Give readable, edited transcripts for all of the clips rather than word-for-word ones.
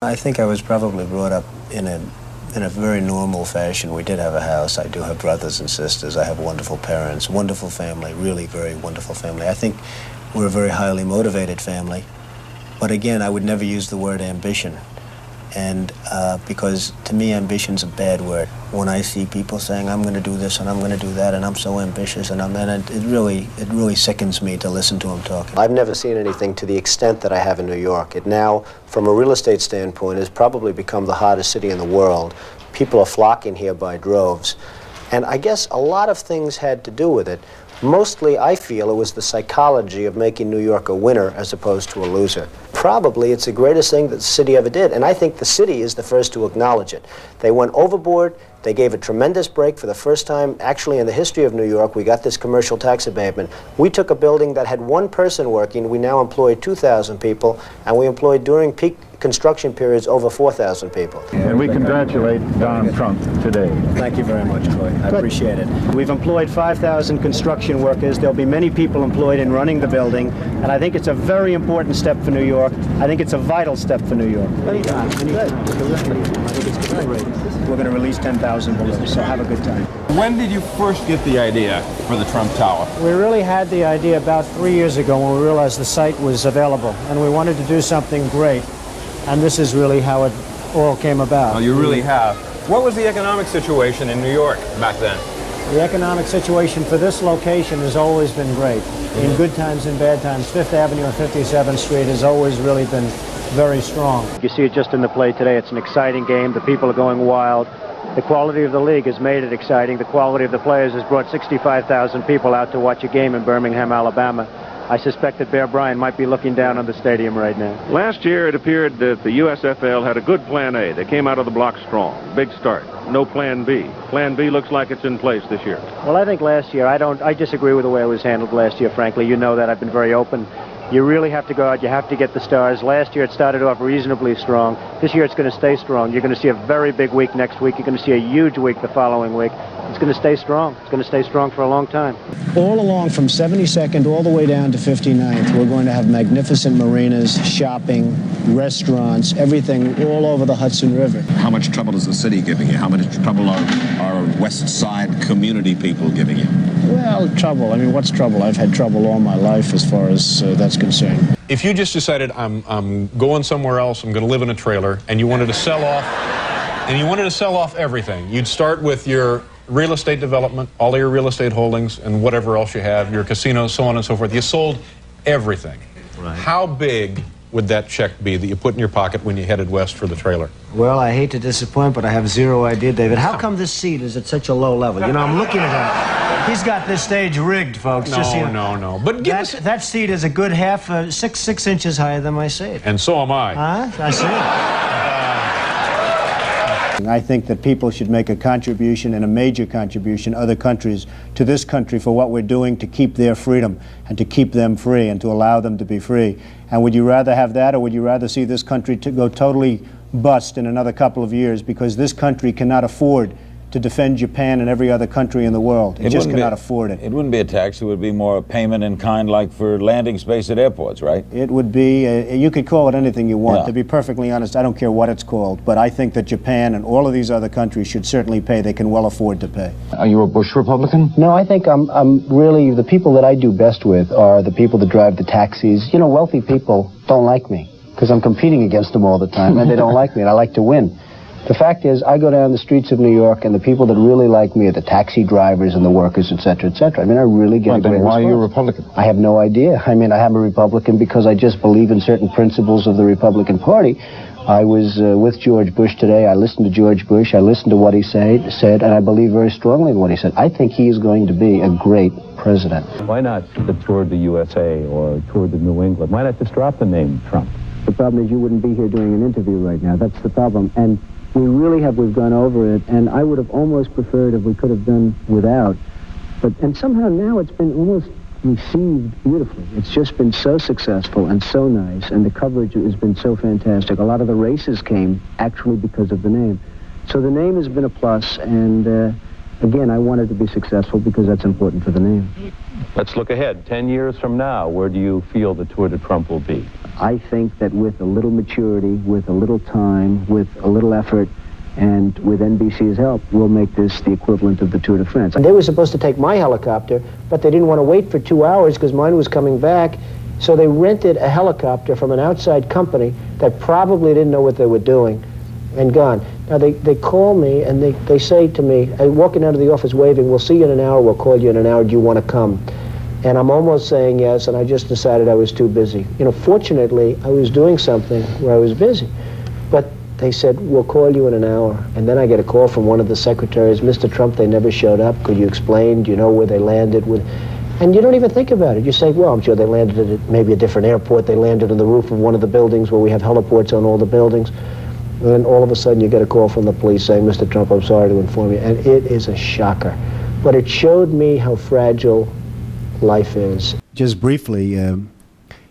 I think I was probably brought up in a very normal fashion. We did have a house. I do have brothers and sisters. I have wonderful parents, wonderful family, really very wonderful family. I think we're a very highly motivated family. But again, I would never use the word ambition. And because to me, ambition's a bad word. When I see people saying, I'm going to do this and I'm going to do that and I'm so ambitious and it really sickens me to listen to them talking. I've never seen anything to the extent that I have in New York. It now, from a real estate standpoint, has probably become the hottest city in the world. People are flocking here by droves. And I guess a lot of things had to do with it. Mostly, I feel it was the psychology of making New York a winner as opposed to a loser. Probably it's the greatest thing that the city ever did, and I think the city is the first to acknowledge it. They went overboard. They gave a tremendous break for the first time, actually in the history of New York. We got this commercial tax abatement. We took a building that had one person working. We now employ 2,000 people, and we employed during peak construction periods over 4,000 people. And we congratulate Don Trump today. Thank you very much, Troy. I appreciate it. We've employed 5,000 construction workers. There'll be many people employed in running the building, and I think it's a very important step for New York. I think it's a vital step for New York. Anytime. We're going to release 10,000 balloons, so have a good time. When did you first get the idea for the Trump Tower? We really had the idea about 3 years ago when we realized the site was available, and we wanted to do something great. And this is really how it all came about. Oh, you really have. What was the economic situation in New York back then? The economic situation for this location has always been great. In good times and bad times, Fifth Avenue and 57th Street has always really been very strong. You see it just in the play today. It's an exciting game. The people are going wild. The quality of the league has made it exciting. The quality of the players has brought 65,000 people out to watch a game in Birmingham, Alabama. I suspect that Bear Bryant might be looking down on the stadium right now. Last year, it appered that the USFL had a good plan A. They came out of the block strong. Big start. No plan B. Plan B looks like it's in place this year. Well, I think last year, I disagree with the way it was handled last year, frankly. You know that. I've been very open. You really have to go out. You have to get the stars. Last year, it started off reasonably strong. This year, it's going to stay strong. You're going to see a very big week next week. You're going to see a huge week the following week. It's going to stay strong. It's going to stay strong for a long time. All along from 72nd all the way down to 59th, we're going to have magnificent marinas, shopping, restaurants, everything all over the Hudson River. How much trouble is the city giving you? How much trouble are West Side community people giving you? Well, trouble. I mean, what's trouble? I've had trouble all my life as far as that's concerned. If you just decided I'm going somewhere else, I'm going to live in a trailer, and you wanted to sell off everything, you'd start with your real estate development, all of your real estate holdings, and whatever else you have, your casinos, so on and so forth. You sold everything. Right. How big would that check be that you put in your pocket when you headed west for the trailer? Well, I hate to disappoint, but I have zero idea, David. How come this seat is at such a low level? You know, I'm looking at him. He's got this stage rigged, folks. No. But that seat is a good six inches higher than my seat. And so am I. Huh? I see. I think that people should make a contribution, and a major contribution, other countries, to this country for what we're doing to keep their freedom and to keep them free and to allow them to be free. And would you rather have that, or would you rather see this country to go totally bust in another couple of years, because this country cannot afford to defend Japan and every other country in the world? It just cannot afford it. It wouldn't be a tax. It would be more a payment in kind, like for landing space at airports, right? It would be, you could call it anything you want. Yeah. To be perfectly honest, I don't care what it's called, but I think that Japan and all of these other countries should certainly pay. They can well afford to pay. Are you a Bush Republican? No, I think I'm really, the people that I do best with are the people that drive the taxis. You know, wealthy people don't like me because I'm competing against them all the time, and they don't like me, and I like to win. The fact is, I go down the streets of New York, and the people that really like me are the taxi drivers and the workers, et cetera, et cetera. I mean, I really get a great response. Why are you a Republican? I have no idea. I mean, I am a Republican because I just believe in certain principles of the Republican Party. I was with George Bush today. I listened to George Bush. I listened to what he said, and I believe very strongly in what he said. I think he is going to be a great president. Why not toward the USA or toward the New England? Why not just drop the name Trump? The problem is you wouldn't be here doing an interview right now. That's the problem. And we've gone over it, and I would have almost preferred if we could have done without. And somehow now it's been almost received beautifully. It's just been so successful and so nice, and the coverage has been so fantastic. A lot of the races came actually because of the name. So the name has been a plus, and Again, I wanted to be successful because that's important for the name. Let's look ahead. 10 years from now, where do you feel the Tour de Trump will be? I think that with a little maturity, with a little time, with a little effort, and with NBC's help, we'll make this the equivalent of the Tour de France. And they were supposed to take my helicopter, but they didn't want to wait for 2 hours because mine was coming back. So they rented a helicopter from an outside company that probably didn't know what they were doing and gone. Now they call me and they say to me, walking out of the office waving, "We'll see you in an hour, we'll call you in an hour, do you want to come?" And I'm almost saying yes, and I just decided I was too busy. You know, fortunately, I was doing something where I was busy. But they said, "We'll call you in an hour." And then I get a call from one of the secretaries, "Mr. Trump, they never showed up. Could you explain? Do you know where they landed?" And you don't even think about it. You say, well, I'm sure they landed at maybe a different airport. They landed on the roof of one of the buildings where we have heliports on all the buildings. And then all of a sudden you get a call from the police saying, "Mr. Trump, I'm sorry to inform you." And it is a shocker. But it showed me how fragile life is. Just briefly,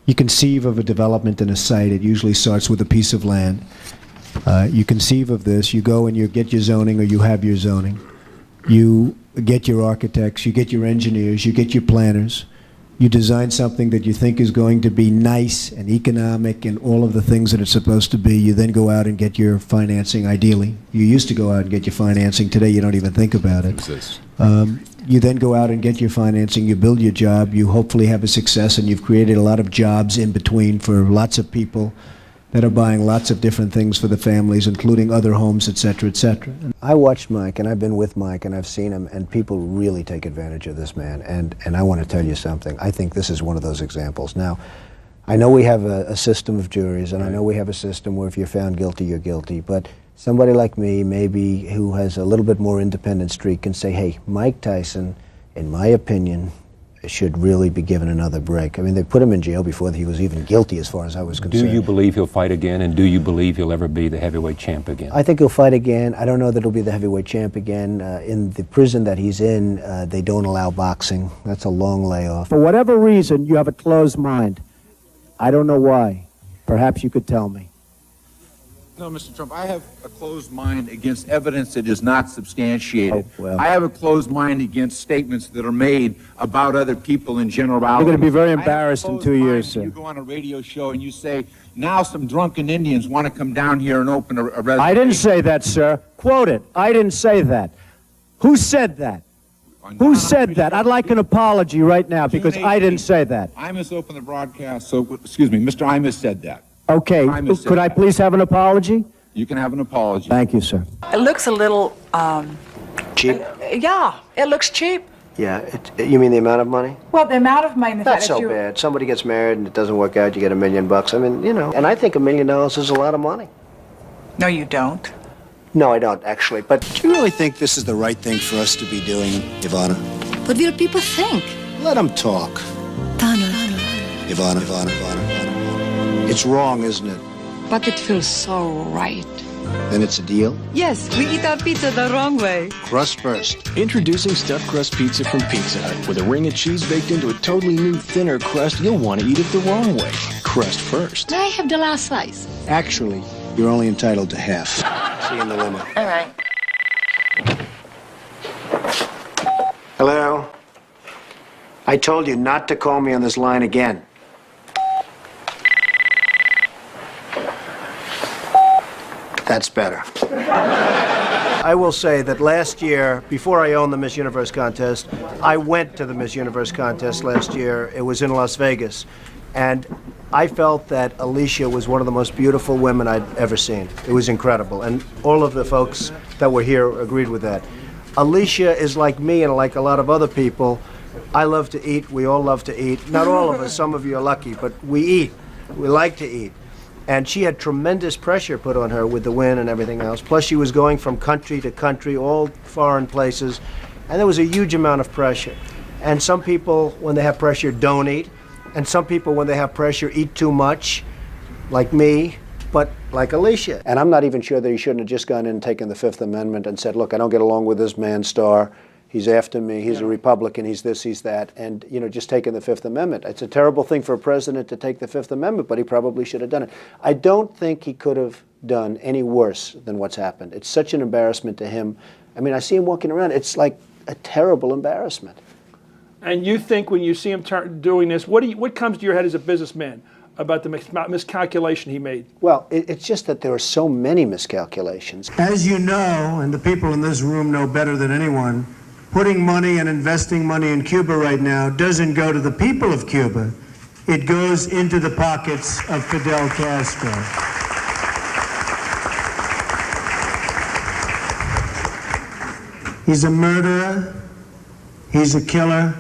you conceive of a development in a site. It usually starts with a piece of land. You conceive of this. You go and you get your zoning, or you have your zoning. You get your architects, you get your engineers, you get your planners. You design something that you think is going to be nice and economic and all of the things that it's supposed to be. You then go out and get your financing, ideally. You used to go out and get your financing. Today you don't even think about it. You then go out and get your financing, you build your job, you hopefully have a success, and you've created a lot of jobs in between for lots of people that are buying lots of different things for the families, including other homes, et cetera, et cetera. I watched Mike, and I've been with Mike, and I've seen him, and people really take advantage of this man. And I want to tell you something. I think this is one of those examples. Now, I know we have a system of juries, and I know we have a system where if you're found guilty, you're guilty. But somebody like me, maybe who has a little bit more independent streak, can say, hey, Mike Tyson, in my opinion, should really be given another break. I mean, they put him in jail before he was even guilty, as far as I was concerned. Do you believe he'll fight again, and do you believe he'll ever be the heavyweight champ again? I think he'll fight again. I don't know that he'll be the heavyweight champ again. In the prison that he's in, they don't allow boxing. That's a long layoff. For whatever reason, you have a closed mind. I don't know why. Perhaps you could tell me. No, Mr. Trump, I have a closed mind against evidence that is not substantiated. Oh, well. I have a closed mind against statements that are made about other people in general. You're going to be very embarrassed in 2 years, sir. You go on a radio show and you say, now some drunken Indians want to come down here and open a reservation. I didn't say that, sir. Quote it. I didn't say that. Who said that? Who said that? I'd like an apology right now, because I didn't say that. Imus opened the broadcast, so, excuse me, Mr. Imus said that. Okay, could I please have an apology? You can have an apology. Thank you, sir. It looks a little, cheap? Yeah, it looks cheap. Yeah, you mean the amount of money? Well, the amount of money... Not so bad. Somebody gets married and it doesn't work out, you get $1 million. I mean, you know, and I think $1 million is a lot of money. No, you don't. No, I don't, actually. But do you really think this is the right thing for us to be doing, Ivana? What will people think? Let them talk. Donald. Ivana. It's wrong, isn't it? But it feels so right. Then it's a deal? Yes, we eat our pizza the wrong way. Crust first. Introducing stuffed crust pizza from Pizza Hut. With a ring of cheese baked into a totally new, thinner crust, you'll want to eat it the wrong way. Crust first. May I have the last slice? Actually, you're only entitled to half. See you in the limo. All right. Hello? I told you not to call me on this line again. That's better. I will say that last year, before I owned the Miss Universe contest, I went to the Miss Universe contest last year. It was in Las Vegas. And I felt that Alicia was one of the most beautiful women I'd ever seen. It was incredible. And all of the folks that were here agreed with that. Alicia is like me and like a lot of other people. I love to eat. We all love to eat. Not all of us. Some of you are lucky, but we eat. We like to eat. And she had tremendous pressure put on her with the win and everything else. Plus, she was going from country to country, all foreign places. And there was a huge amount of pressure. And some people, when they have pressure, don't eat. And some people, when they have pressure, eat too much, like me, but like Alicia. And I'm not even sure that he shouldn't have just gone in and taken the Fifth Amendment and said, look, I don't get along with this man, Starr. He's after me. He's a Republican. He's this, he's that. And, you know, just taking the Fifth Amendment. It's a terrible thing for a president to take the Fifth Amendment, but he probably should have done it. I don't think he could have done any worse than what's happened. It's such an embarrassment to him. I mean, I see him walking around. It's like a terrible embarrassment. And you think when you see him doing this, what comes to your head as a businessman about the miscalculation he made? Well, it's just that there are so many miscalculations. As you know, and the people in this room know better than anyone, putting money and investing money in Cuba right now doesn't go to the people of Cuba. It goes into the pockets of Fidel Castro. He's a murderer. He's a killer.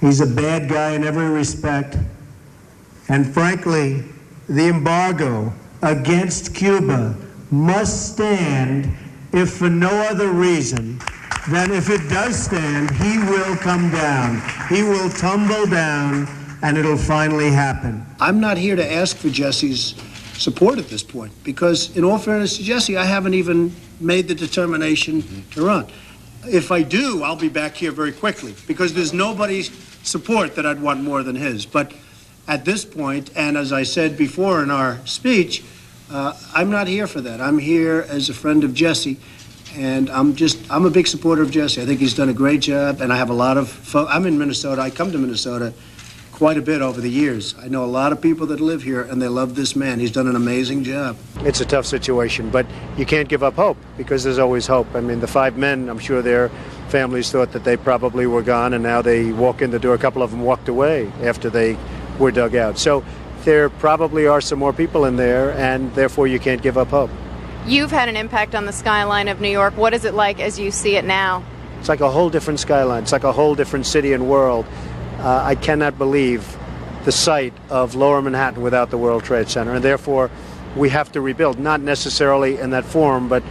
He's a bad guy in every respect. And frankly, the embargo against Cuba must stand, if for no other reason than if it does stand, he will come down. He will tumble down, and it'll finally happen. I'm not here to ask for Jesse's support at this point, because in all fairness to Jesse, I haven't even made the determination to run. If I do, I'll be back here very quickly, because there's nobody's support that I'd want more than his. But at this point, and as I said before in our speech, I'm not here for that. I'm here as a friend of Jesse, and I'm a big supporter of Jesse. I think he's done a great job, and I have a lot of I'm in Minnesota. I come to Minnesota quite a bit over the years. I know a lot of people that live here, and they love this man. He's done an amazing job. It's a tough situation, but you can't give up hope, because there's always hope. I mean, the 5 men, I'm sure their families thought that they probably were gone, and now they walk in the door. A couple of them walked away after they were dug out. So there probably are some more people in there, and therefore you can't give up hope. You've had an impact on the skyline of New York. What is it like as you see it now? It's like a whole different skyline. It's like a whole different city and world. I cannot believe the sight of Lower Manhattan without the World Trade Center, and therefore we have to rebuild, not necessarily in that form, but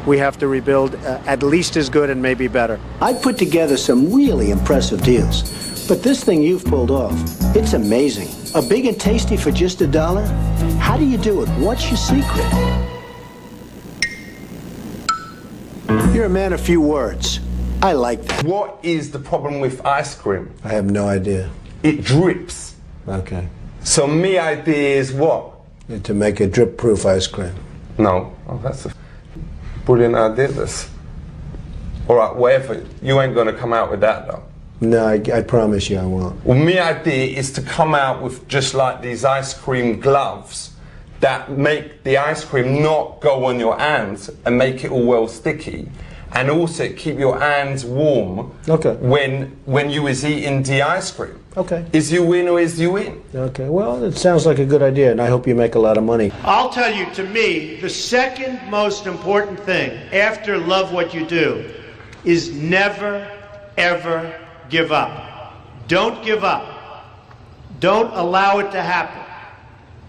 we have to rebuild at least as good and maybe better. I put together some really impressive deals, but this thing you've pulled off, it's amazing. A big and tasty for just $1? How do you do it? What's your secret? You're a man of few words. I like that. What is the problem with ice cream? I have no idea. It drips. Okay. So my idea is what? To make a drip-proof ice cream. No. Oh, that's a brilliant idea, this. All right, whatever. You ain't going to come out with that, though. No, I promise you I won't. Well, my idea is to come out with just like these ice cream gloves that make the ice cream not go on your hands and make it all well sticky. And also keep your hands warm when you is eating the ice cream. Okay. Is you win or is you win? Okay, well, it sounds like a good idea, and I hope you make a lot of money. I'll tell you, to me, the second most important thing after love what you do is never, ever give up. Don't give up. Don't allow it to happen.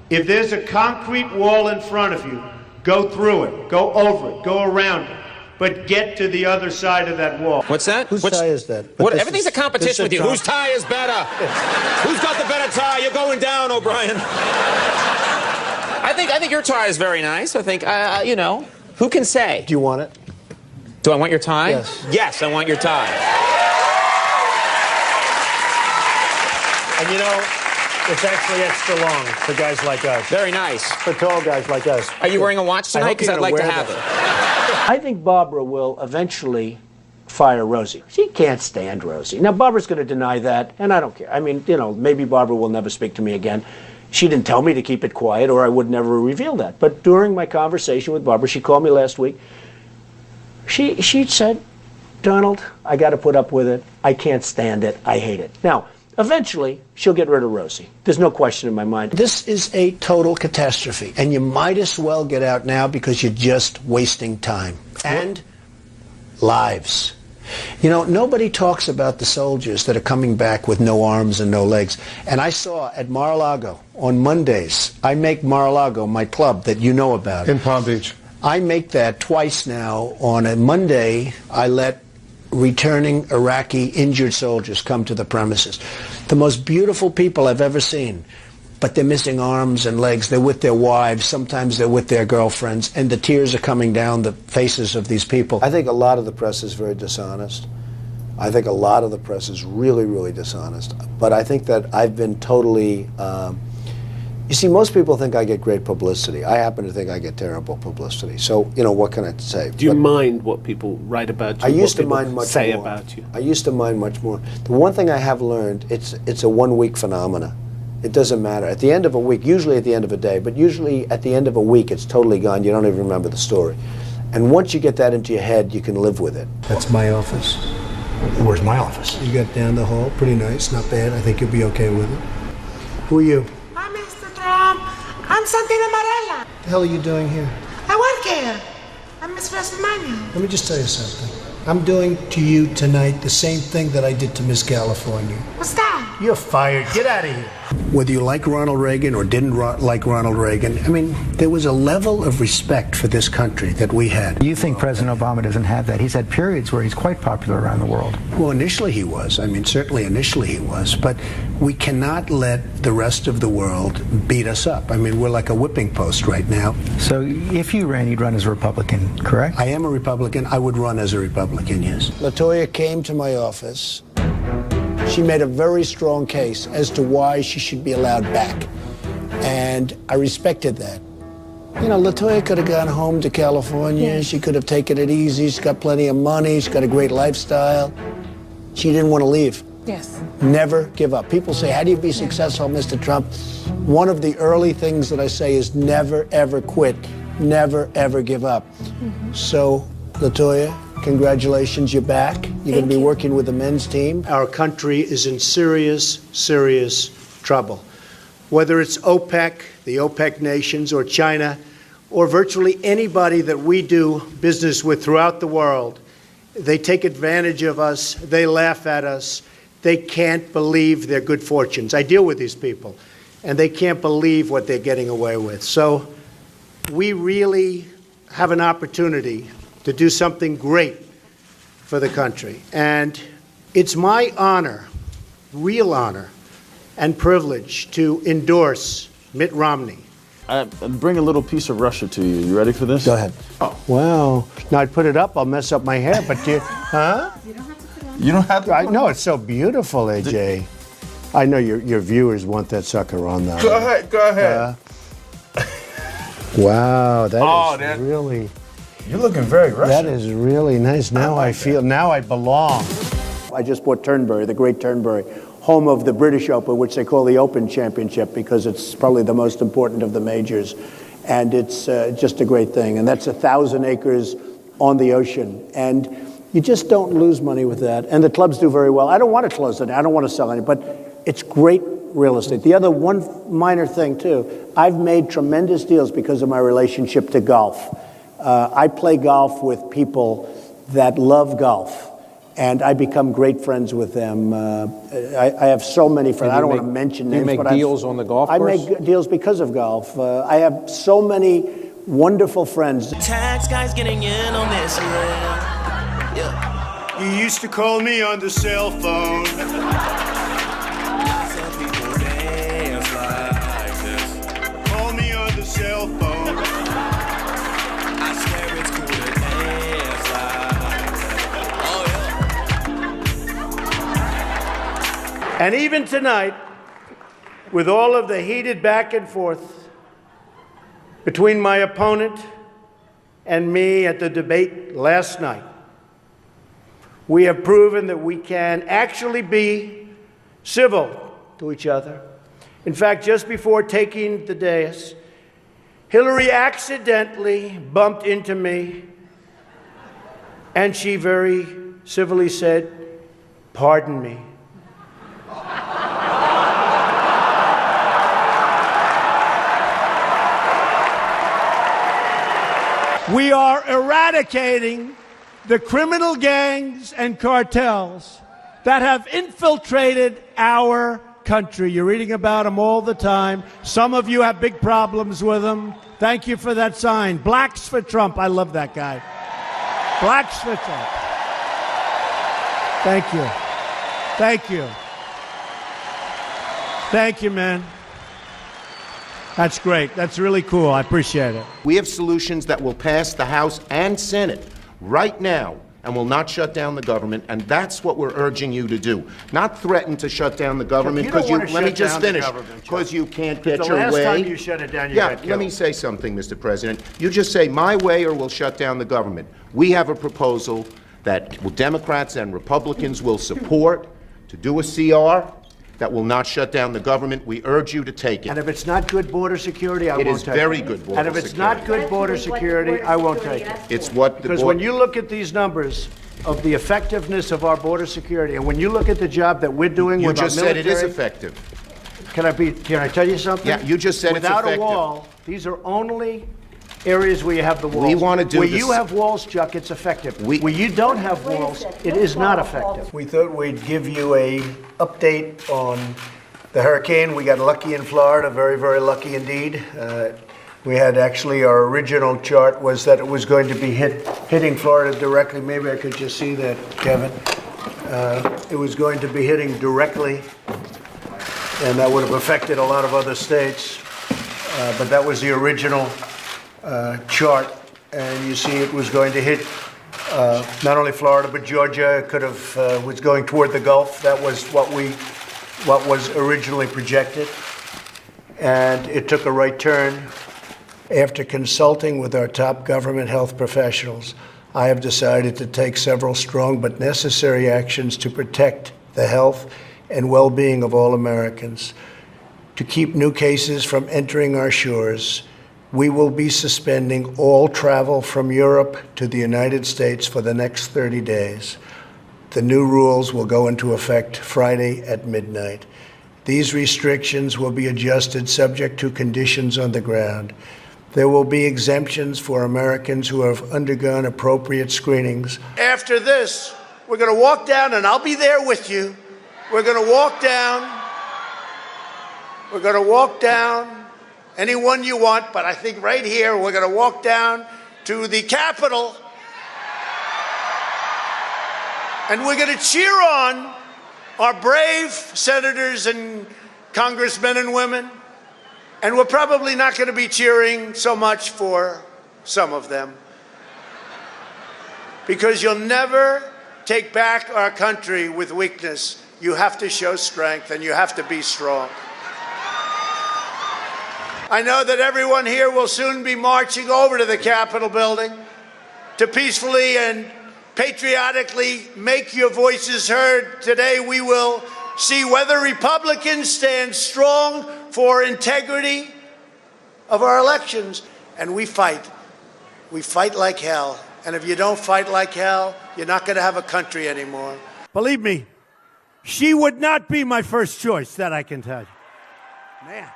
If there's a concrete wall in front of you, go through it, go over it, go around it. But get to the other side of that wall. What's that? Whose tie is that? Everything's a competition with you. Whose tie is better? Who's got the better tie? You're going down, O'Brien. I think your tie is very nice. I think, you know, who can say? Do you want it? Do I want your tie? Yes. Yes, I want your tie. And you know, it's actually extra long for guys like us. Very nice. For tall guys like us. Are you wearing a watch tonight? Because I'd like to have it. I think Barbara will eventually fire Rosie. She can't stand Rosie. Now, Barbara's going to deny that, and I don't care. I mean, you know, maybe Barbara will never speak to me again. She didn't tell me to keep it quiet, or I would never reveal that. But during my conversation with Barbara, she called me last week. She said, Donald, I got to put up with it. I can't stand it. I hate it. Now, eventually, she'll get rid of Rosie. There's no question in my mind. This is a total catastrophe, and you might as well get out now because you're just wasting time. And lives. You know, nobody talks about the soldiers that are coming back with no arms and no legs. And I saw at Mar-a-Lago on Mondays, I make Mar-a-Lago my club that you know about. In Palm Beach. I make that twice now. On a Monday, I let returning Iraqi injured soldiers come to the premises. The most beautiful people I've ever seen, but they're missing arms and legs. They're with their wives. Sometimes they're with their girlfriends, and the tears are coming down the faces of these people. I think a lot of the press is very dishonest. I think a lot of the press is really, really dishonest. But I think that I've been totally You see, most people think I get great publicity. I happen to think I get terrible publicity. So, you know, what can I say? Do you mind what people write about you? I used to what mind much say more. about you? I used to mind much more. The one thing I have learned, it's a one-week phenomena. It doesn't matter. At the end of a week, usually at the end of a day, but usually at the end of a week, it's totally gone. You don't even remember the story. And once you get that into your head, you can live with it. That's my office. Where's my office? You got down the hall, pretty nice, not bad. I think you'll be okay with it. Who are you? I'm Mr. Trump. I'm Santina Marella. What the hell are you doing here? I work here. I'm Miss WrestleMania. Let me just tell you something. I'm doing to you tonight the same thing that I did to Miss California. What's that? You're fired. Get out of here. Whether you like Ronald Reagan or didn't like Ronald Reagan, I mean, there was a level of respect for this country that we had. You think President Obama doesn't have that? He's had periods where he's quite popular around the world. Well, initially he was. I mean, certainly initially he was. But we cannot let the rest of the world beat us up. I mean, we're like a whipping post right now. So if you ran, you'd run as a Republican, correct? I am a Republican. I would run as a Republican, yes. LaToya came to my office. She made a very strong case as to why she should be allowed back. And I respected that. You know, LaToya could have gone home to California. She could have taken it easy. She's got plenty of money. She's got a great lifestyle. She didn't want to leave. Yes. Never give up. People say, how do you be successful, Mr. Trump? One of the early things that I say is never, ever quit. Never, ever give up. So, LaToya, congratulations, you're back. You're going to be working with the men's team. Our country is in serious, serious trouble. Whether it's OPEC, the OPEC nations, or China, or virtually anybody that we do business with throughout the world, they take advantage of us, they laugh at us, they can't believe their good fortunes. I deal with these people, and they can't believe what they're getting away with. So we really have an opportunity to do something great for the country. And it's my honor, real honor, and privilege to endorse Mitt Romney. I bring a little piece of Russia to you. You ready for this? Go ahead. Oh. Wow. Now I'd put it up, I'll mess up my hair, but you, huh? You don't have to. I know, it's so beautiful, AJ. I know your viewers want that sucker on though. Go ahead, go ahead. Wow, that is really... You're looking very Russian. That is really nice. Now I feel, now I belong. I just bought Turnberry, the great Turnberry, home of the British Open, which they call the Open Championship because it's probably the most important of the majors. And it's just a great thing. And that's 1,000 acres on the ocean. And you just don't lose money with that. And the clubs do very well. I don't want to close it. I don't want to sell any, but it's great real estate. The other one minor thing, too, I've made tremendous deals because of my relationship to golf. I play golf with people that love golf, and I become great friends with them. I have so many friends. I don't want to mention names. You make deals on the golf course? I make deals because of golf. I have so many wonderful friends. The tax guy's getting in on this. Yeah. You used to call me on the cell phone. Some people dance like this. Call me on the cell phone. And even tonight, with all of the heated back and forth between my opponent and me at the debate last night, we have proven that we can actually be civil to each other. In fact, just before taking the dais, Hillary accidentally bumped into me, and she very civilly said, "Pardon me." We are eradicating the criminal gangs and cartels that have infiltrated our country. You're reading about them all the time. Some of you have big problems with them. Thank you for that sign. Blacks for Trump. I love that guy. Blacks for Trump. Thank you. Thank you. Thank you, man. That's great. That's really cool. I appreciate it. We have solutions that will pass the House and Senate right now and will not shut down the government, and that's what we're urging you to do. Not threaten to shut down the government, because let me just finish, because you can't get your way. The last time you shut it down, you got killed. Let me say something, Mr. President. You just say my way or we'll shut down the government. We have a proposal that Democrats and Republicans will support to do a CR that will not shut down the government. We urge you to take it. And if it's not good border security, I won't take it. It is very good border security. And if it's not good border security, I won't take it. It's what the Because when you look at these numbers of the effectiveness of our border security, and when you look at the job that we're doing with our military... You just said it is effective. Can I tell you something? Yeah, you just said it's effective. Without a wall, these are only areas where you have the walls. We want to do where this. you have walls, Chuck, it's effective. Where you don't have walls, it is not effective. We thought we'd give you a update on the hurricane. We got lucky in Florida, very, very lucky indeed. We had actually, our original chart was that it was going to be hitting Florida directly. Maybe I could just see that, Kevin. It was going to be hitting directly, and that would have affected a lot of other states. But that was the original chart, and you see it was going to hit not only Florida but Georgia. It could have was going toward the Gulf. That was what was originally projected, and it took a right turn. After consulting with our top government health professionals, I have decided to take several strong but necessary actions to protect the health and well-being of all Americans. To keep new cases from entering our shores, we will be suspending all travel from Europe to the United States for the next 30 days. The new rules will go into effect Friday at midnight. These restrictions will be adjusted subject to conditions on the ground. There will be exemptions for Americans who have undergone appropriate screenings. After this, we're going to walk down, and I'll be there with you. We're going to walk down. We're going to walk down anyone you want, but I think right here we're going to walk down to the Capitol, and we're going to cheer on our brave senators and congressmen and women, and we're probably not going to be cheering so much for some of them, because you'll never take back our country with weakness. You have to show strength, and you have to be strong. I know that everyone here will soon be marching over to the Capitol building to peacefully and patriotically make your voices heard. Today we will see whether Republicans stand strong for integrity of our elections. And we fight. We fight like hell. And if you don't fight like hell, you're not going to have a country anymore. Believe me, she would not be my first choice, that I can tell you. Man.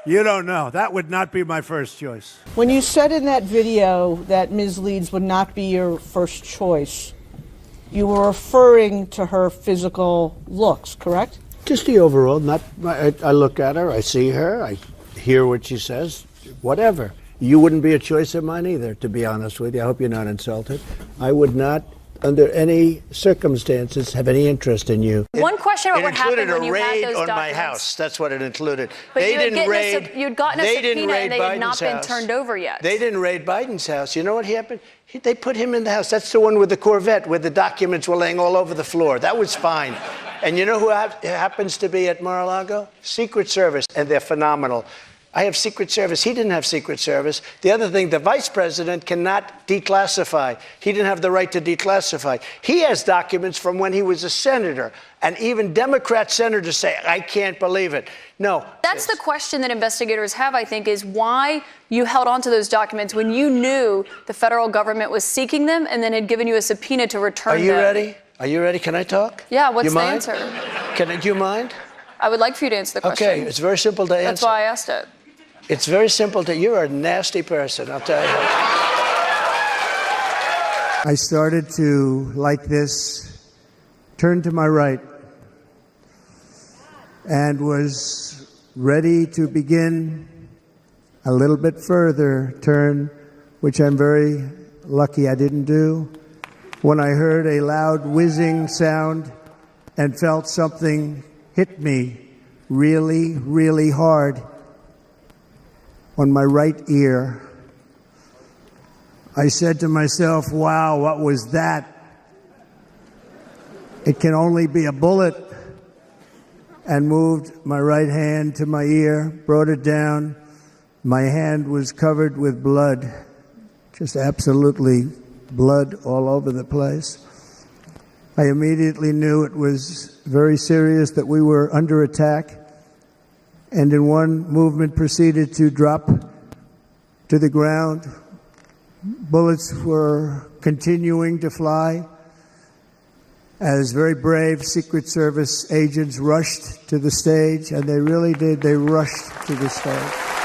You don't know. That would not be my first choice. When you said in that video that Ms. Leeds would not be your first choice, you were referring to her physical looks, correct? Just the overall. I look at her, I see her, I hear what she says, whatever. You wouldn't be a choice of mine either, to be honest with you. I hope you're not insulted. I would not, under any circumstances, have any interest in you. One question about what happened when you had those documents. It included a raid on my house. That's what it included. But you'd gotten a subpoena and they had not been turned over yet. They didn't raid Biden's house. You know what happened? They put him in the house. That's the one with the Corvette where the documents were laying all over the floor. That was fine. And you know who happens to be at Mar-a-Lago? Secret Service, and they're phenomenal. I have Secret Service. He didn't have Secret Service. The other thing, the vice president cannot declassify. He didn't have the right to declassify. He has documents from when he was a senator. And even Democrat senators say, I can't believe it. No. That's the question that investigators have, I think, is why you held on to those documents when you knew the federal government was seeking them and then had given you a subpoena to return them. Are you ready? Are you ready? Can I talk? Yeah, what's the answer? Do you mind? I would like for you to answer the question. Okay, it's very simple to answer. That's why I asked it. It's very simple you're a nasty person, I'll tell you. I started to, like this, turn to my right and was ready to begin a little bit further turn, which I'm very lucky I didn't do, when I heard a loud whizzing sound and felt something hit me really, really hard on my right ear. I said to myself, wow, what was that? It can only be a bullet. And moved my right hand to my ear, brought it down. My hand was covered with blood, just absolutely blood all over the place. I immediately knew it was very serious, that we were under attack, and in one movement proceeded to drop to the ground. Bullets were continuing to fly as very brave Secret Service agents rushed to the stage, and they really did. They rushed to the stage.